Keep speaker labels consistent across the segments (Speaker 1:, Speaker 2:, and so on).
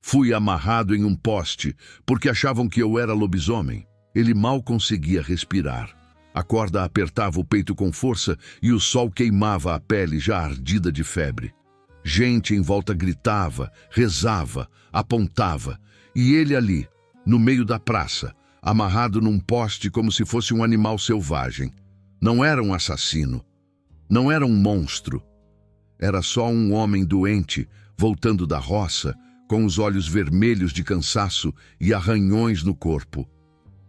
Speaker 1: Fui amarrado em um poste, porque achavam que eu era lobisomem. Ele mal conseguia respirar. A corda apertava o peito com força e o sol queimava a pele já ardida de febre. Gente em volta gritava, rezava, apontava. E ele ali, no meio da praça, amarrado num poste como se fosse um animal selvagem. Não era um assassino. Não era um monstro. Era só um homem doente, voltando da roça, com os olhos vermelhos de cansaço e arranhões no corpo.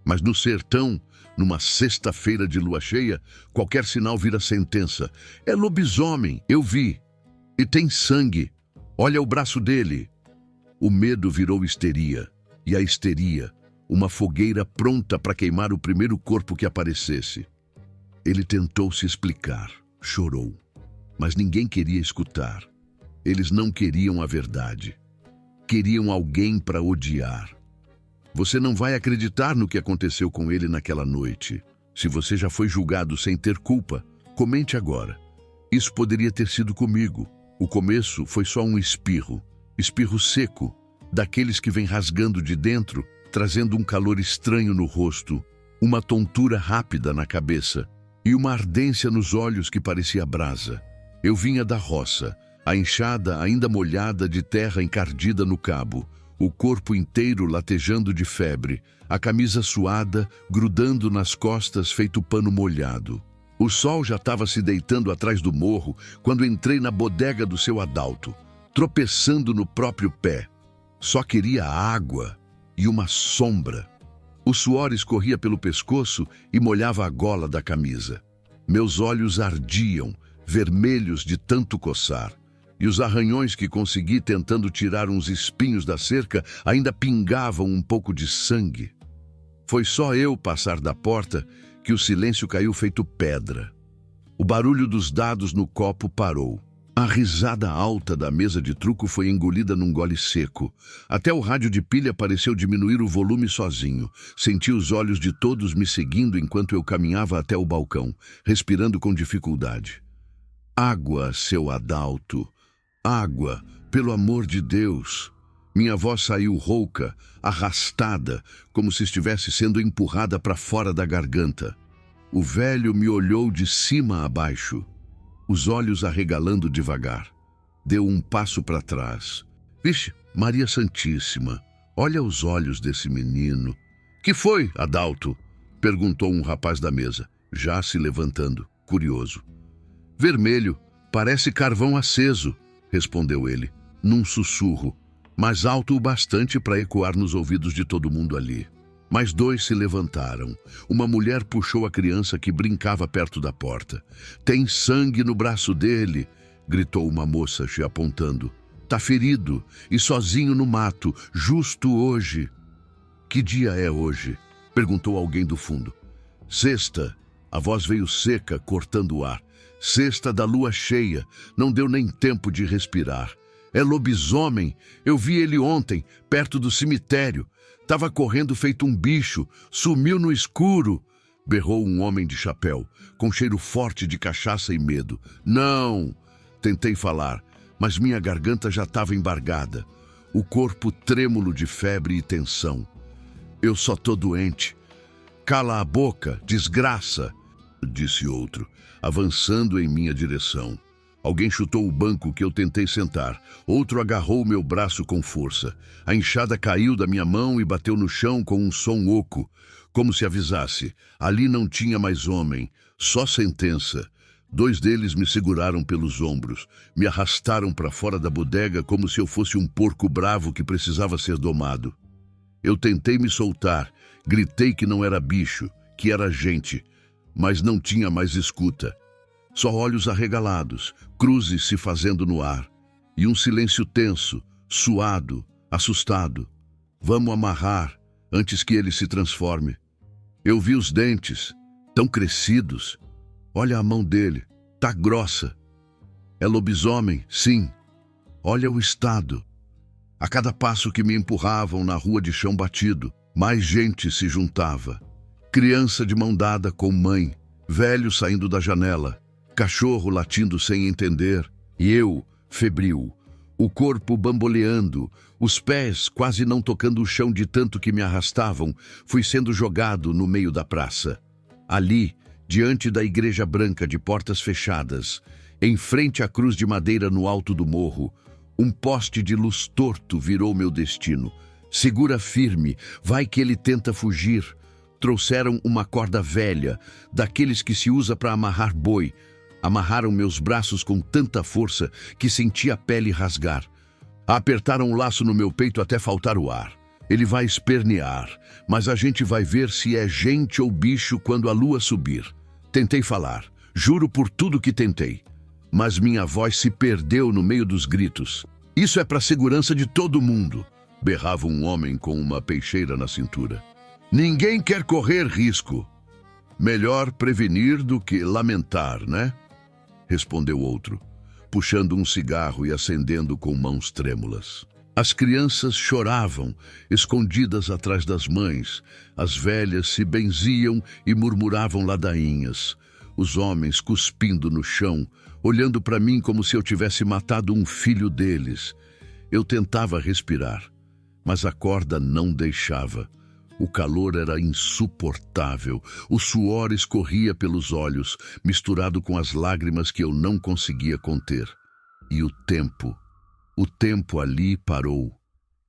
Speaker 1: Mas no sertão, numa sexta-feira de lua cheia, qualquer sinal vira sentença. É lobisomem, eu vi. E tem sangue. Olha o braço dele. O medo virou histeria. E a histeria, uma fogueira pronta para queimar o primeiro corpo que aparecesse. Ele tentou se explicar, chorou. Mas ninguém queria escutar. Eles não queriam a verdade. Queriam alguém para odiar. Você não vai acreditar no que aconteceu com ele naquela noite. Se você já foi julgado sem ter culpa, comente agora. Isso poderia ter sido comigo. O começo foi só um espirro seco, daqueles que vem rasgando de dentro, trazendo um calor estranho no rosto, uma tontura rápida na cabeça e uma ardência nos olhos que parecia brasa. Eu vinha da roça, a enxada ainda molhada de terra encardida no cabo, o corpo inteiro latejando de febre, a camisa suada, grudando nas costas feito pano molhado. O sol já estava se deitando atrás do morro quando entrei na bodega do seu Adalto, tropeçando no próprio pé. Só queria água e uma sombra. O suor escorria pelo pescoço e molhava a gola da camisa. Meus olhos ardiam, vermelhos de tanto coçar, e os arranhões que consegui tentando tirar uns espinhos da cerca ainda pingavam um pouco de sangue. Foi só eu passar da porta que o silêncio caiu feito pedra. O barulho dos dados no copo parou. A risada alta da mesa de truco foi engolida num gole seco. Até o rádio de pilha pareceu diminuir o volume sozinho. Senti os olhos de todos me seguindo enquanto eu caminhava até o balcão, respirando com dificuldade. Água, seu Adalto. Água, pelo amor de Deus. Minha voz saiu rouca, arrastada, como se estivesse sendo empurrada para fora da garganta. O velho me olhou de cima a baixo, os olhos arregalando devagar. Deu um passo para trás. Vixe, Maria Santíssima, olha os olhos desse menino. Que foi, Adalto? Perguntou um rapaz da mesa, já se levantando, curioso. Vermelho, parece carvão aceso, respondeu ele, num sussurro, mas alto o bastante para ecoar nos ouvidos de todo mundo ali. Mais dois se levantaram. Uma mulher puxou a criança que brincava perto da porta. Tem sangue no braço dele, gritou uma moça, se apontando. Tá ferido e sozinho no mato, justo hoje. Que dia é hoje? Perguntou alguém do fundo. Sexta. A voz veio seca, cortando o ar. Sexta da lua cheia. Não deu nem tempo de respirar. É lobisomem. Eu vi ele ontem, perto do cemitério. Tava correndo feito um bicho. Sumiu no escuro. Berrou um homem de chapéu, com cheiro forte de cachaça e medo. Não! Tentei falar, mas minha garganta já estava embargada. O corpo trêmulo de febre e tensão. Eu só tô doente. Cala a boca, desgraça, disse outro, avançando em minha direção. Alguém chutou o banco que eu tentei sentar. Outro agarrou meu braço com força. A enxada caiu da minha mão e bateu no chão com um som oco, como se avisasse. Ali não tinha mais homem, só sentença. Dois deles me seguraram pelos ombros, me arrastaram para fora da bodega como se eu fosse um porco bravo que precisava ser domado. Eu tentei me soltar, gritei que não era bicho, que era gente, mas não tinha mais escuta. Só olhos arregalados, cruzes se fazendo no ar, e um silêncio tenso, suado, assustado. Vamos amarrar antes que ele se transforme. Eu vi os dentes, tão crescidos. Olha a mão dele, tá grossa. É lobisomem, sim. Olha o estado. A cada passo que me empurravam na rua de chão batido, mais gente se juntava. Criança de mão dada com mãe, velho saindo da janela, cachorro latindo sem entender, e eu, febril, o corpo bamboleando, os pés quase não tocando o chão de tanto que me arrastavam, fui sendo jogado no meio da praça. Ali, diante da igreja branca de portas fechadas, em frente à cruz de madeira no alto do morro, um poste de luz torto virou meu destino. Segura firme, vai que ele tenta fugir. Trouxeram uma corda velha, daqueles que se usa para amarrar boi. Amarraram meus braços com tanta força que senti a pele rasgar. Apertaram o laço no meu peito até faltar o ar. Ele vai espernear, mas a gente vai ver se é gente ou bicho quando a lua subir. Tentei falar, juro por tudo que tentei. Mas minha voz se perdeu no meio dos gritos. Isso é para a segurança de todo mundo, berrava um homem com uma peixeira na cintura. Ninguém quer correr risco. Melhor prevenir do que lamentar, né? Respondeu outro, puxando um cigarro e acendendo com mãos trêmulas. As crianças choravam, escondidas atrás das mães. As velhas se benziam e murmuravam ladainhas. Os homens cuspindo no chão, olhando para mim como se eu tivesse matado um filho deles. Eu tentava respirar, mas a corda não deixava. O calor era insuportável, o suor escorria pelos olhos, misturado com as lágrimas que eu não conseguia conter. E o tempo ali parou.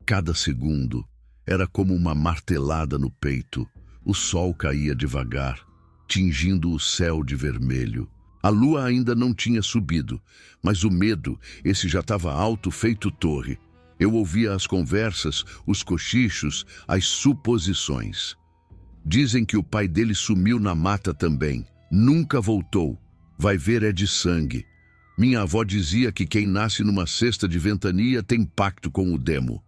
Speaker 1: Cada segundo era como uma martelada no peito. O sol caía devagar, tingindo o céu de vermelho. A lua ainda não tinha subido, mas o medo, esse já estava alto feito torre. Eu ouvia as conversas, os cochichos, as suposições. Dizem que o pai dele sumiu na mata também. Nunca voltou. Vai ver, é de sangue. Minha avó dizia que quem nasce numa cesta de ventania tem pacto com o demo.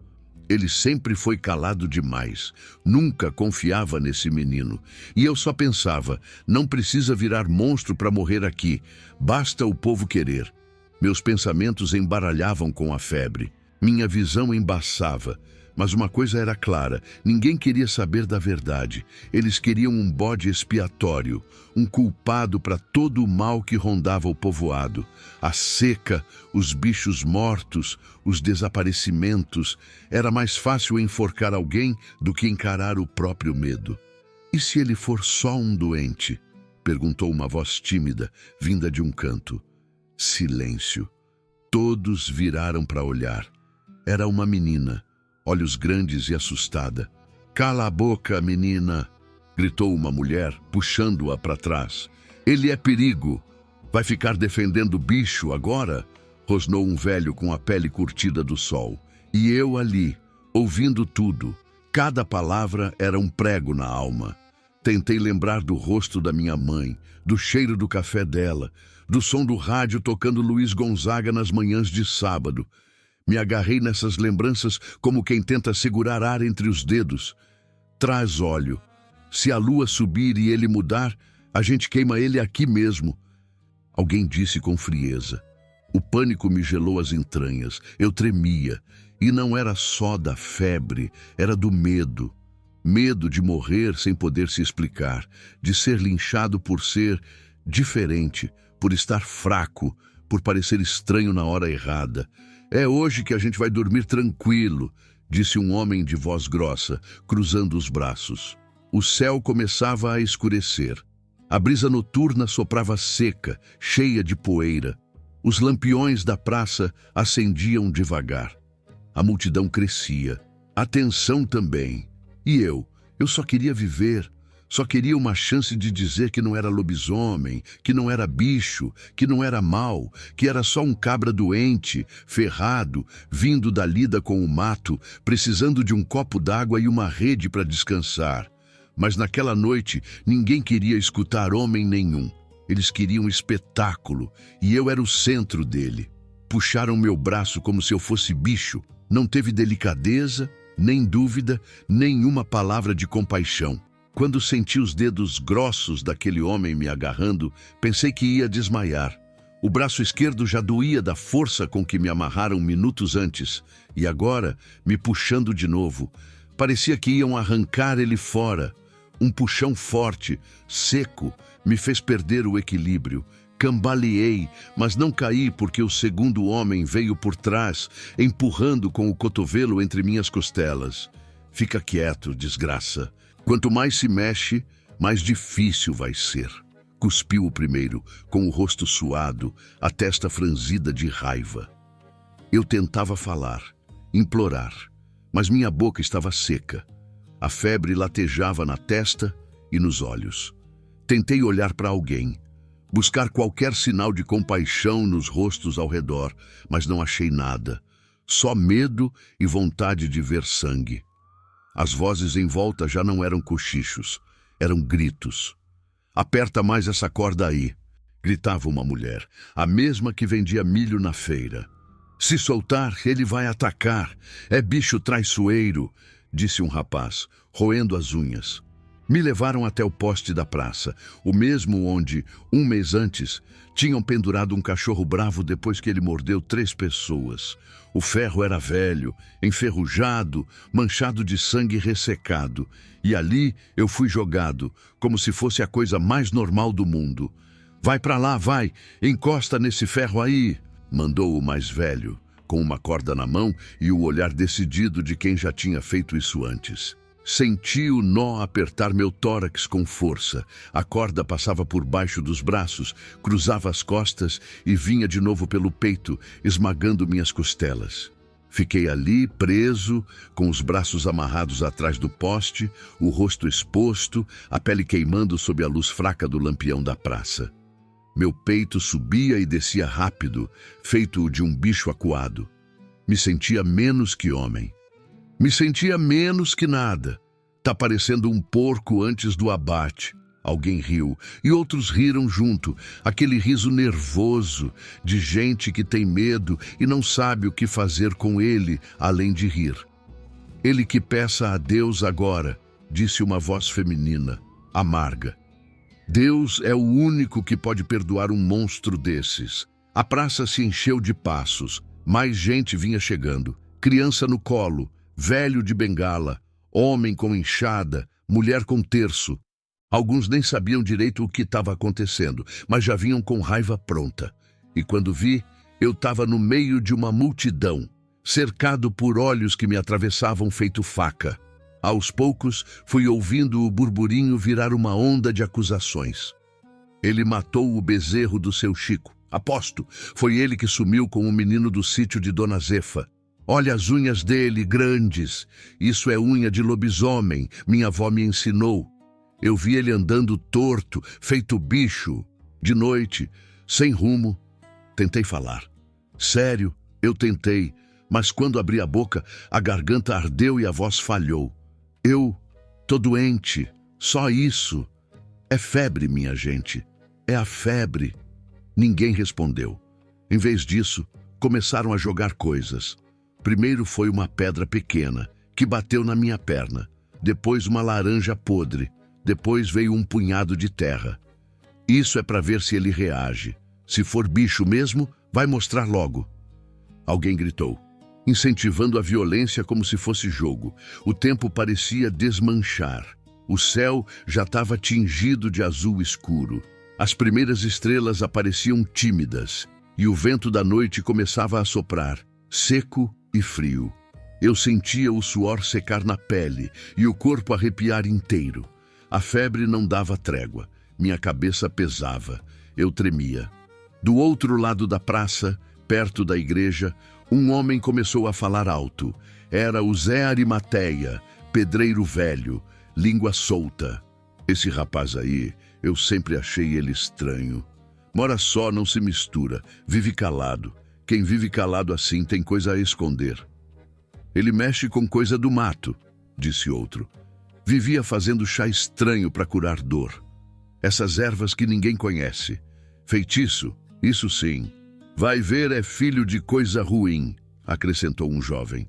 Speaker 1: Ele sempre foi calado demais. Nunca confiava nesse menino. E eu só pensava, não precisa virar monstro para morrer aqui. Basta o povo querer. Meus pensamentos embaralhavam com a febre. Minha visão embaçava, mas uma coisa era clara, ninguém queria saber da verdade. Eles queriam um bode expiatório, um culpado para todo o mal que rondava o povoado. A seca, os bichos mortos, os desaparecimentos. Era mais fácil enforcar alguém do que encarar o próprio medo. E se ele for só um doente? Perguntou uma voz tímida, vinda de um canto. Silêncio. Todos viraram para olhar. Era uma menina, olhos grandes e assustada. Cala a boca, menina, gritou uma mulher, puxando-a para trás. Ele é perigo. Vai ficar defendendo o bicho agora? Rosnou um velho com a pele curtida do sol. E eu ali, ouvindo tudo. Cada palavra era um prego na alma. Tentei lembrar do rosto da minha mãe, do cheiro do café dela, do som do rádio tocando Luiz Gonzaga nas manhãs de sábado. Me agarrei nessas lembranças como quem tenta segurar ar entre os dedos. Traz óleo. Se a lua subir e ele mudar, a gente queima ele aqui mesmo. Alguém disse com frieza. O pânico me gelou as entranhas. Eu tremia. E não era só da febre, era do medo. Medo de morrer sem poder se explicar, de ser linchado por ser diferente, por estar fraco, por parecer estranho na hora errada. É hoje que a gente vai dormir tranquilo, disse um homem de voz grossa, cruzando os braços. O céu começava a escurecer. A brisa noturna soprava seca, cheia de poeira. Os lampiões da praça acendiam devagar. A multidão crescia. A tensão também. E eu só queria viver. Só queria uma chance de dizer que não era lobisomem, que não era bicho, que não era mal, que era só um cabra doente, ferrado, vindo da lida com o mato, precisando de um copo d'água e uma rede para descansar. Mas naquela noite ninguém queria escutar homem nenhum. Eles queriam espetáculo e eu era o centro dele. Puxaram meu braço como se eu fosse bicho. Não teve delicadeza, nem dúvida, nenhuma palavra de compaixão. Quando senti os dedos grossos daquele homem me agarrando, pensei que ia desmaiar. O braço esquerdo já doía da força com que me amarraram minutos antes, e agora, me puxando de novo, parecia que iam arrancar ele fora. Um puxão forte, seco, me fez perder o equilíbrio. Cambaleei, mas não caí porque o segundo homem veio por trás, empurrando com o cotovelo entre minhas costelas. Fica quieto, desgraça. Quanto mais se mexe, mais difícil vai ser. Cuspiu o primeiro, com o rosto suado, a testa franzida de raiva. Eu tentava falar, implorar, mas minha boca estava seca. A febre latejava na testa e nos olhos. Tentei olhar para alguém, buscar qualquer sinal de compaixão nos rostos ao redor, mas não achei nada. Só medo e vontade de ver sangue. As vozes em volta já não eram cochichos, eram gritos. "Aperta mais essa corda aí", gritava uma mulher, a mesma que vendia milho na feira. "Se soltar, ele vai atacar. É bicho traiçoeiro", disse um rapaz, roendo as unhas. Me levaram até o poste da praça, o mesmo onde, um mês antes, tinham pendurado um cachorro bravo depois que ele mordeu 3 pessoas. O ferro era velho, enferrujado, manchado de sangue ressecado, e ali eu fui jogado, como se fosse a coisa mais normal do mundo. "Vai pra lá, vai, encosta nesse ferro aí", mandou o mais velho, com uma corda na mão e o olhar decidido de quem já tinha feito isso antes. Senti o nó apertar meu tórax com força. A corda passava por baixo dos braços, cruzava as costas e vinha de novo pelo peito, esmagando minhas costelas. Fiquei ali, preso, com os braços amarrados atrás do poste, o rosto exposto, a pele queimando sob a luz fraca do lampião da praça. Meu peito subia e descia rápido, feito de um bicho acuado. Me sentia menos que homem. Me sentia menos que nada. Tá parecendo um porco antes do abate. Alguém riu e outros riram junto, aquele riso nervoso de gente que tem medo e não sabe o que fazer com ele, além de rir. "Ele que peça a Deus agora", disse uma voz feminina, amarga. "Deus é o único que pode perdoar um monstro desses." A praça se encheu de passos, mais gente vinha chegando, criança no colo, velho de bengala, homem com enxada, mulher com terço. Alguns nem sabiam direito o que estava acontecendo, mas já vinham com raiva pronta. E quando vi, eu estava no meio de uma multidão, cercado por olhos que me atravessavam feito faca. Aos poucos, fui ouvindo o burburinho virar uma onda de acusações. "Ele matou o bezerro do seu Chico. Aposto, foi ele que sumiu com o menino do sítio de Dona Zefa. Olha as unhas dele, grandes. Isso é unha de lobisomem, minha avó me ensinou. Eu vi ele andando torto, feito bicho. De noite, sem rumo." Tentei falar. Sério, eu tentei, mas quando abri a boca, a garganta ardeu e a voz falhou. "Eu tô doente, só isso. É febre, minha gente. É a febre." Ninguém respondeu. Em vez disso, começaram a jogar coisas. Primeiro foi uma pedra pequena, que bateu na minha perna. Depois uma laranja podre. Depois veio um punhado de terra. "Isso é para ver se ele reage. Se for bicho mesmo, vai mostrar logo." Alguém gritou, incentivando a violência como se fosse jogo. O tempo parecia desmanchar. O céu já estava tingido de azul escuro. As primeiras estrelas apareciam tímidas, e o vento da noite começava a soprar, seco e frio. Eu sentia o suor secar na pele e o corpo arrepiar inteiro. A febre não dava trégua. Minha cabeça pesava. Eu tremia. Do outro lado da praça, perto da igreja, um homem começou a falar alto. Era o Zé Arimateia, pedreiro velho, língua solta. Esse rapaz aí, eu sempre achei ele estranho. Mora só, não se mistura, vive calado. Quem vive calado assim tem coisa a esconder. "Ele mexe com coisa do mato", disse outro. "Vivia fazendo chá estranho para curar dor. Essas ervas que ninguém conhece. Feitiço, isso sim. Vai ver, é filho de coisa ruim", acrescentou um jovem.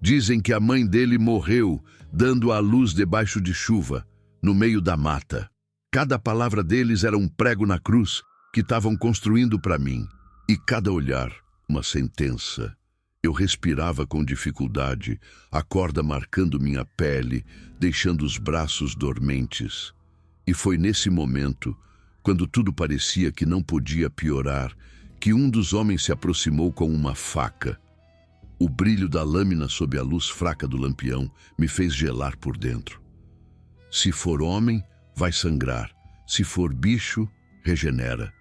Speaker 1: "Dizem que a mãe dele morreu, dando à luz debaixo de chuva, no meio da mata." Cada palavra deles era um prego na cruz que estavam construindo para mim. E cada olhar, uma sentença. Eu respirava com dificuldade, a corda marcando minha pele, deixando os braços dormentes. E foi nesse momento, quando tudo parecia que não podia piorar, que um dos homens se aproximou com uma faca. O brilho da lâmina sob a luz fraca do lampião me fez gelar por dentro. Se for homem, vai sangrar. Se for bicho, regenera.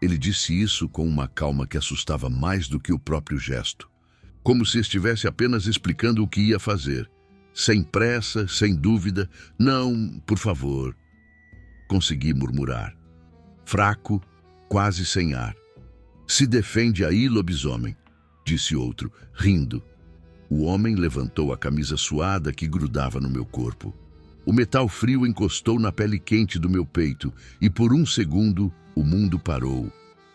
Speaker 1: Ele disse isso com uma calma que assustava mais do que o próprio gesto. Como se estivesse apenas explicando o que ia fazer. Sem pressa, sem dúvida. Não, por favor. Consegui murmurar. Fraco, quase sem ar. Se defende aí, lobisomem, disse outro, rindo. O homem levantou a camisa suada que grudava no meu corpo. O metal frio encostou na pele quente do meu peito e por um segundo o mundo parou.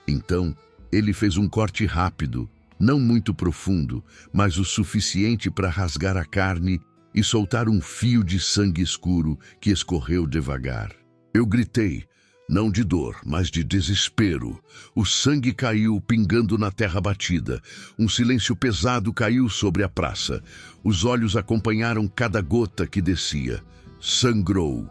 Speaker 1: Então, ele fez um corte rápido, não muito profundo, mas o suficiente para rasgar a carne e soltar um fio de sangue escuro que escorreu devagar. Eu gritei, não de dor, mas de desespero. O sangue caiu pingando na terra batida. Um silêncio pesado caiu sobre a praça. Os olhos acompanharam cada gota que descia. Sangrou,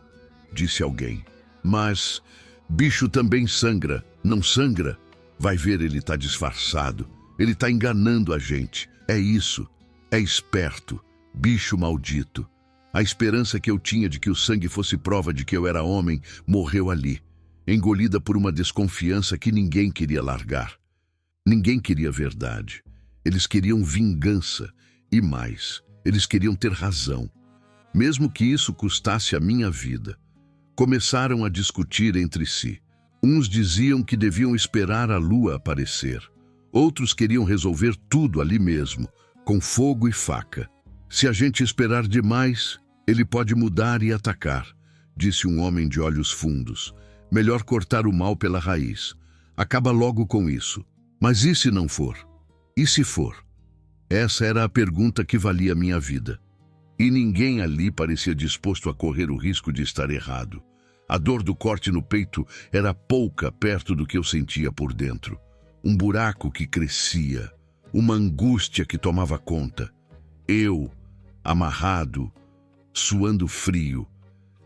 Speaker 1: disse alguém. Mas bicho também sangra, não sangra? Vai ver, ele tá disfarçado. Ele tá enganando a gente. É isso. É esperto. Bicho maldito. A esperança que eu tinha de que o sangue fosse prova de que eu era homem morreu ali, engolida por uma desconfiança que ninguém queria largar. Ninguém queria verdade. Eles queriam vingança. E mais, eles queriam ter razão. Mesmo que isso custasse a minha vida. Começaram a discutir entre si. Uns diziam que deviam esperar a lua aparecer. Outros queriam resolver tudo ali mesmo, com fogo e faca. Se a gente esperar demais, ele pode mudar e atacar, disse um homem de olhos fundos. Melhor cortar o mal pela raiz. Acaba logo com isso. Mas e se não for? E se for? Essa era a pergunta que valia minha vida. E ninguém ali parecia disposto a correr o risco de estar errado. A dor do corte no peito era pouca perto do que eu sentia por dentro. Um buraco que crescia, uma angústia que tomava conta. Eu, amarrado, suando frio,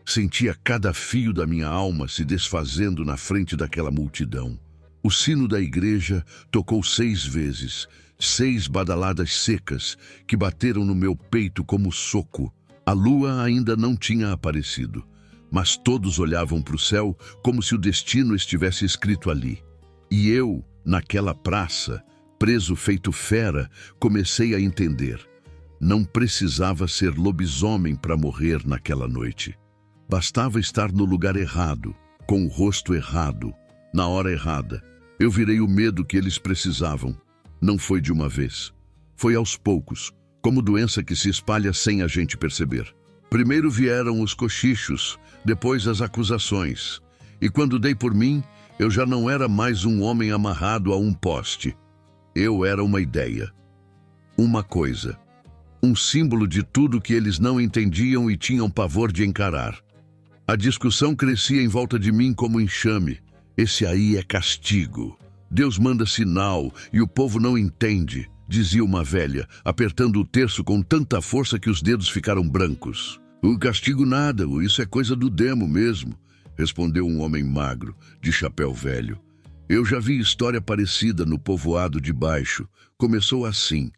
Speaker 1: sentia cada fio da minha alma se desfazendo na frente daquela multidão. O sino da igreja tocou 6 vezes, 6 badaladas secas que bateram no meu peito como soco. A lua ainda não tinha aparecido, mas todos olhavam para o céu como se o destino estivesse escrito ali. E eu, naquela praça, preso feito fera, comecei a entender. Não precisava ser lobisomem para morrer naquela noite. Bastava estar no lugar errado, com o rosto errado, na hora errada. Eu virei o medo que eles precisavam. Não foi de uma vez. Foi aos poucos, como doença que se espalha sem a gente perceber. Primeiro vieram os cochichos, depois as acusações. E quando dei por mim, eu já não era mais um homem amarrado a um poste. Eu era uma ideia. Uma coisa. Um símbolo de tudo que eles não entendiam e tinham pavor de encarar. A discussão crescia em volta de mim como enxame. Esse aí é castigo. Deus manda sinal e o povo não entende, dizia uma velha, apertando o terço com tanta força que os dedos ficaram brancos. O castigo nada, isso é coisa do demo mesmo, respondeu um homem magro, de chapéu velho. Eu já vi história parecida no povoado de baixo. Começou assim,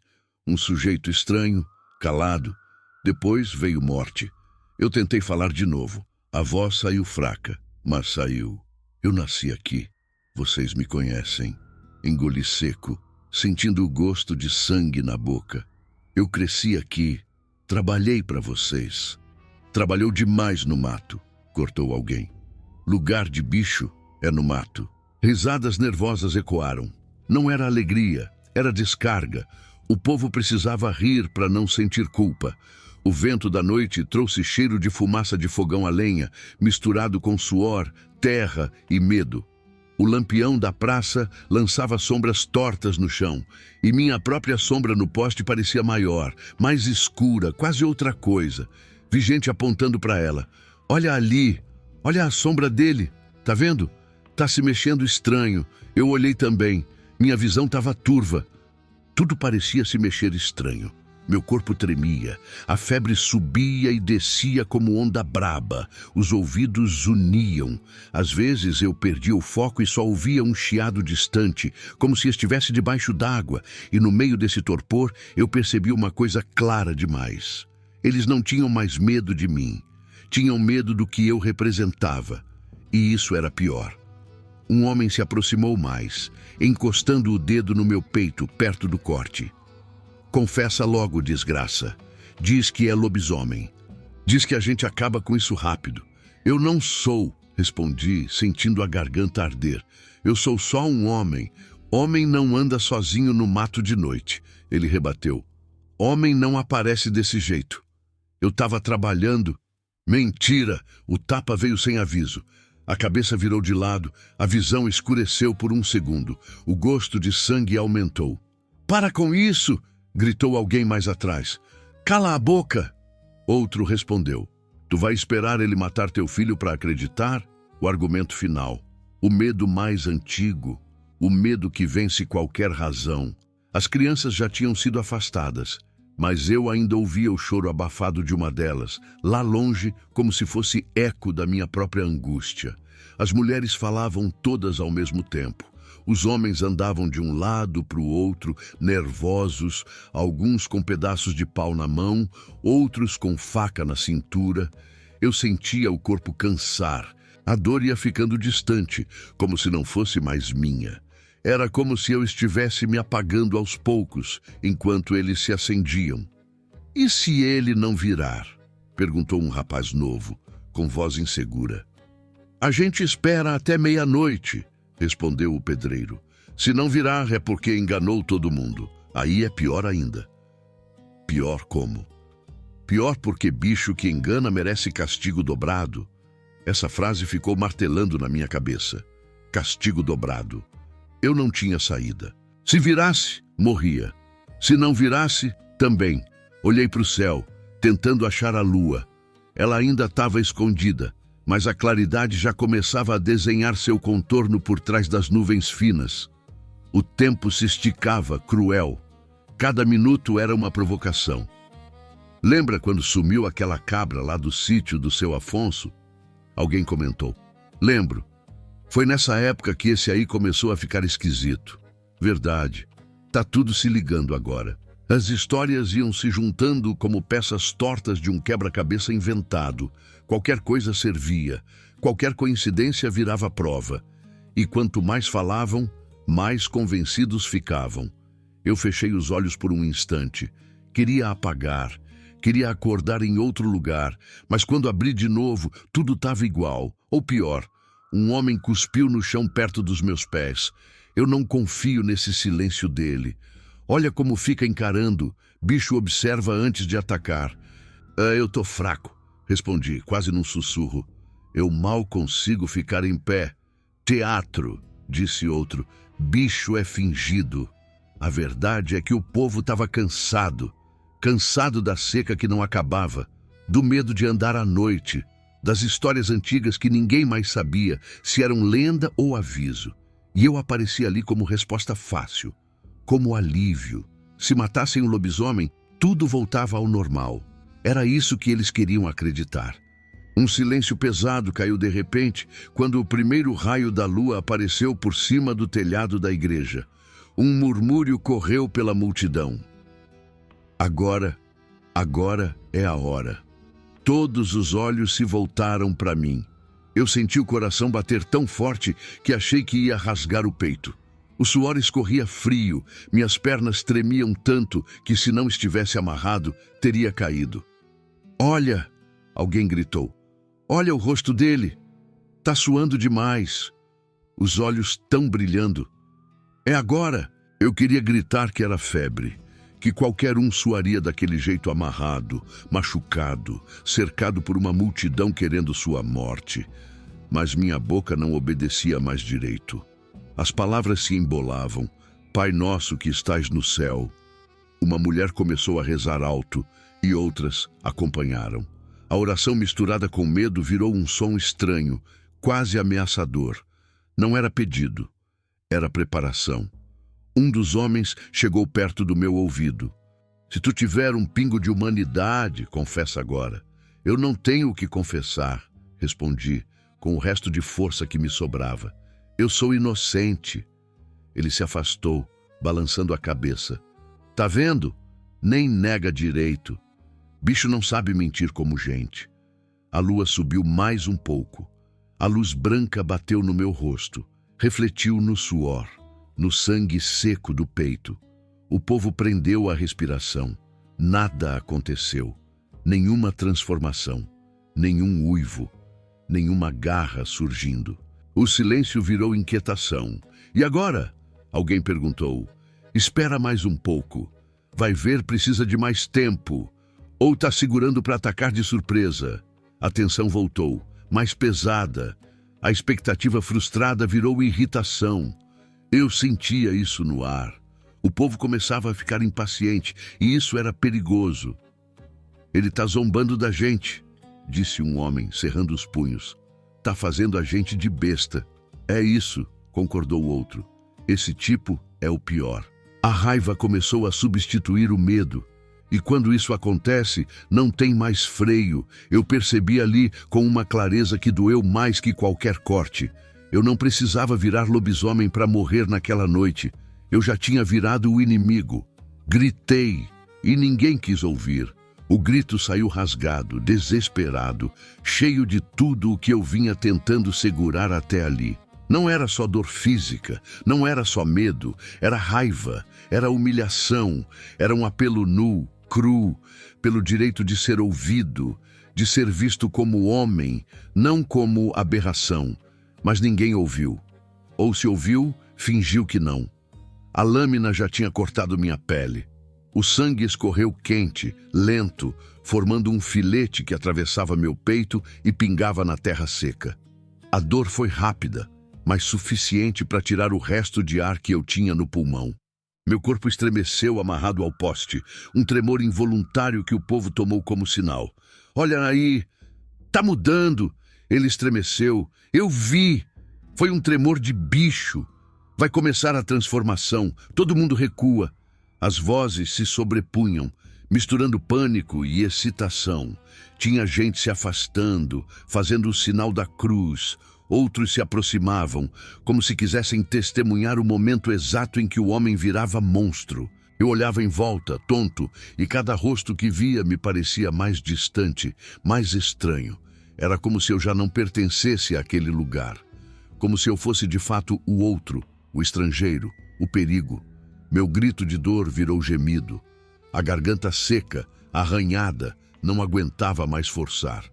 Speaker 1: um sujeito estranho, calado. Depois veio morte. Eu tentei falar de novo. A voz saiu fraca, mas saiu. Eu nasci aqui. Vocês me conhecem. Engoli seco, sentindo o gosto de sangue na boca. Eu cresci aqui. Trabalhei para vocês. Trabalhou demais no mato, cortou alguém. Lugar de bicho é no mato. Risadas nervosas ecoaram. Não era alegria, era descarga. O povo precisava rir para não sentir culpa. O vento da noite trouxe cheiro de fumaça de fogão a lenha, misturado com suor, terra e medo. O lampião da praça lançava sombras tortas no chão, e minha própria sombra no poste parecia maior, mais escura, quase outra coisa. Vi gente apontando para ela. Olha ali, olha a sombra dele, tá vendo? Tá se mexendo estranho. Eu olhei também. Minha visão estava turva. Tudo parecia se mexer estranho. Meu corpo tremia, a febre subia e descia como onda braba, os ouvidos zuniam. Às vezes eu perdia o foco e só ouvia um chiado distante, como se estivesse debaixo d'água, e no meio desse torpor eu percebi uma coisa clara demais. Eles não tinham mais medo de mim, tinham medo do que eu representava, e isso era pior. Um homem se aproximou mais, encostando o dedo no meu peito, perto do corte. Confessa logo, desgraça. Diz que é lobisomem. Diz que a gente acaba com isso rápido. Eu não sou, respondi, sentindo a garganta arder. Eu sou só um homem. Homem não anda sozinho no mato de noite. Ele rebateu. Homem não aparece desse jeito. Eu estava trabalhando. Mentira! O tapa veio sem aviso. A cabeça virou de lado, a visão escureceu por um segundo. O gosto de sangue aumentou. Para com isso! Gritou alguém mais atrás. Cala a boca! Outro respondeu. Tu vai esperar ele matar teu filho para acreditar? O argumento final. O medo mais antigo. O medo que vence qualquer razão. As crianças já tinham sido afastadas, mas eu ainda ouvia o choro abafado de uma delas, lá longe, como se fosse eco da minha própria angústia. As mulheres falavam todas ao mesmo tempo. Os homens andavam de um lado para o outro, nervosos, alguns com pedaços de pau na mão, outros com faca na cintura. Eu sentia o corpo cansar. A dor ia ficando distante, como se não fosse mais minha. Era como se eu estivesse me apagando aos poucos, enquanto eles se acendiam. E se ele não virar? Perguntou um rapaz novo, com voz insegura. A gente espera até meia-noite, respondeu o pedreiro. Se não virar é porque enganou todo mundo. Aí é pior ainda. Pior como? Pior porque bicho que engana merece castigo dobrado. Essa frase ficou martelando na minha cabeça. Castigo dobrado. Eu não tinha saída. Se virasse, morria. Se não virasse, também. Olhei para o céu, tentando achar a lua. Ela ainda estava escondida, mas a claridade já começava a desenhar seu contorno por trás das nuvens finas. O tempo se esticava, cruel. Cada minuto era uma provocação. Lembra quando sumiu aquela cabra lá do sítio do seu Afonso? Alguém comentou. Lembro. Foi nessa época que esse aí começou a ficar esquisito. Verdade. Tá tudo se ligando agora. As histórias iam se juntando como peças tortas de um quebra-cabeça inventado. Qualquer coisa servia. Qualquer coincidência virava prova. E quanto mais falavam, mais convencidos ficavam. Eu fechei os olhos por um instante. Queria apagar. Queria acordar em outro lugar. Mas quando abri de novo, tudo estava igual. Ou pior, um homem cuspiu no chão perto dos meus pés. Eu não confio nesse silêncio dele. Olha como fica encarando. Bicho observa antes de atacar. Eu tô fraco, respondi, quase num sussurro. Eu mal consigo ficar em pé. Teatro, disse outro. Bicho é fingido. A verdade é que o povo estava cansado. Cansado da seca que não acabava. Do medo de andar à noite. Das histórias antigas que ninguém mais sabia se eram lenda ou aviso. E eu apareci ali como resposta fácil. Como alívio. Se matassem o lobisomem, tudo voltava ao normal. Era isso que eles queriam acreditar. Um silêncio pesado caiu de repente quando o primeiro raio da lua apareceu por cima do telhado da igreja. Um murmúrio correu pela multidão. Agora é a hora. Todos os olhos se voltaram para mim. Eu senti o coração bater tão forte que achei que ia rasgar o peito. O suor escorria frio, minhas pernas tremiam tanto que se não estivesse amarrado, teria caído. Olha, alguém gritou. Olha o rosto dele. Tá suando demais. Os olhos tão brilhando. É agora. Eu queria gritar que era febre, que qualquer um suaria daquele jeito amarrado, machucado, cercado por uma multidão querendo sua morte. Mas minha boca não obedecia mais direito. As palavras se embolavam. Pai nosso que estás no céu. Uma mulher começou a rezar alto e outras acompanharam. A oração misturada com medo virou um som estranho, quase ameaçador. Não era pedido, era preparação. Um dos homens chegou perto do meu ouvido. Se tu tiver um pingo de humanidade, confessa agora. Eu não tenho o que confessar, respondi, com o resto de força que me sobrava. Eu sou inocente. Ele se afastou, balançando a cabeça. Tá vendo? Nem nega direito. Bicho não sabe mentir como gente. A lua subiu mais um pouco. A luz branca bateu no meu rosto, refletiu no suor, no sangue seco do peito. O povo prendeu a respiração. Nada aconteceu. Nenhuma transformação. Nenhum uivo. Nenhuma garra surgindo. O silêncio virou inquietação. E agora? Alguém perguntou. Espera mais um pouco. Vai ver, precisa de mais tempo. Ou tá segurando para atacar de surpresa. A tensão voltou, mais pesada. A expectativa frustrada virou irritação. Eu sentia isso no ar. O povo começava a ficar impaciente, e isso era perigoso. Ele tá zombando da gente, disse um homem, cerrando os punhos. Tá fazendo a gente de besta. É isso, concordou o outro. Esse tipo é o pior. A raiva começou a substituir o medo. E quando isso acontece, não tem mais freio. Eu percebi ali com uma clareza que doeu mais que qualquer corte. Eu não precisava virar lobisomem para morrer naquela noite. Eu já tinha virado o inimigo. Gritei e ninguém quis ouvir. O grito saiu rasgado, desesperado, cheio de tudo o que eu vinha tentando segurar até ali. Não era só dor física, não era só medo, era raiva, era humilhação, era um apelo nu, cru, pelo direito de ser ouvido, de ser visto como homem, não como aberração. Mas ninguém ouviu. Ou se ouviu, fingiu que não. A lâmina já tinha cortado minha pele. O sangue escorreu quente, lento, formando um filete que atravessava meu peito e pingava na terra seca. A dor foi rápida, mas suficiente para tirar o resto de ar que eu tinha no pulmão. Meu corpo estremeceu amarrado ao poste, um tremor involuntário que o povo tomou como sinal. Olha aí, tá mudando. Ele estremeceu. Eu vi. Foi um tremor de bicho. Vai começar a transformação. Todo mundo recua. As vozes se sobrepunham, misturando pânico e excitação. Tinha gente se afastando, fazendo o sinal da cruz. Outros se aproximavam, como se quisessem testemunhar o momento exato em que o homem virava monstro. Eu olhava em volta, tonto, e cada rosto que via me parecia mais distante, mais estranho. Era como se eu já não pertencesse àquele lugar. Como se eu fosse de fato o outro, o estrangeiro, o perigo. Meu grito de dor virou gemido. A garganta seca, arranhada, não aguentava mais forçar.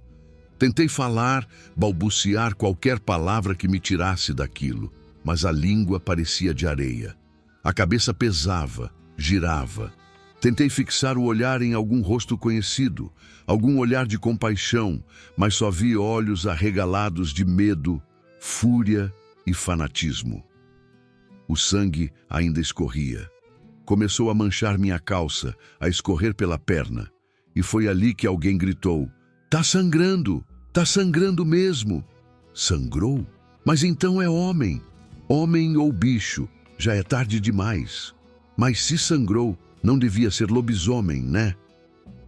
Speaker 1: Tentei falar, balbuciar qualquer palavra que me tirasse daquilo, mas a língua parecia de areia. A cabeça pesava, girava. Tentei fixar o olhar em algum rosto conhecido, algum olhar de compaixão, mas só vi olhos arregalados de medo, fúria e fanatismo. O sangue ainda escorria. Começou a manchar minha calça, a escorrer pela perna. E foi ali que alguém gritou: "Tá sangrando! Tá sangrando mesmo!" Sangrou? Mas então é homem. Homem ou bicho, já é tarde demais. Mas se sangrou, não devia ser lobisomem, né?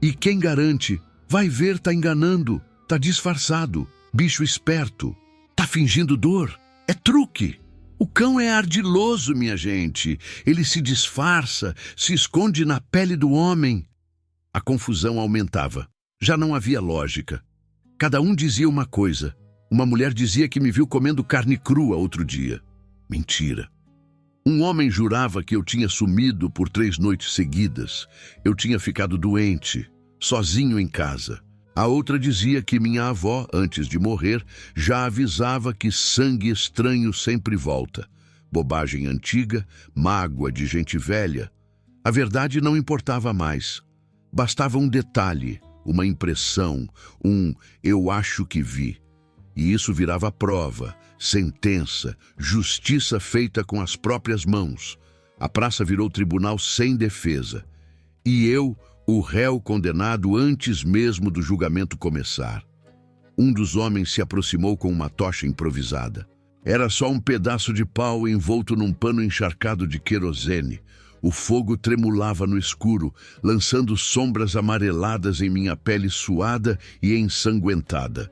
Speaker 1: E quem garante? Vai ver, tá enganando, tá disfarçado, bicho esperto. Tá fingindo dor, é truque. O cão é ardiloso, minha gente. Ele se disfarça, se esconde na pele do homem. A confusão aumentava. Já não havia lógica. Cada um dizia uma coisa. Uma mulher dizia que me viu comendo carne crua outro dia. Mentira. Um homem jurava que eu tinha sumido por 3 noites seguidas. Eu tinha ficado doente, sozinho em casa. A outra dizia que minha avó, antes de morrer, já avisava que sangue estranho sempre volta. Bobagem antiga, mágoa de gente velha. A verdade não importava mais. Bastava um detalhe, uma impressão, eu acho que vi. E isso virava prova, sentença, justiça feita com as próprias mãos. A praça virou tribunal sem defesa. E eu, o réu condenado antes mesmo do julgamento começar. Um dos homens se aproximou com uma tocha improvisada. Era só um pedaço de pau envolto num pano encharcado de querosene. O fogo tremulava no escuro, lançando sombras amareladas em minha pele suada e ensanguentada.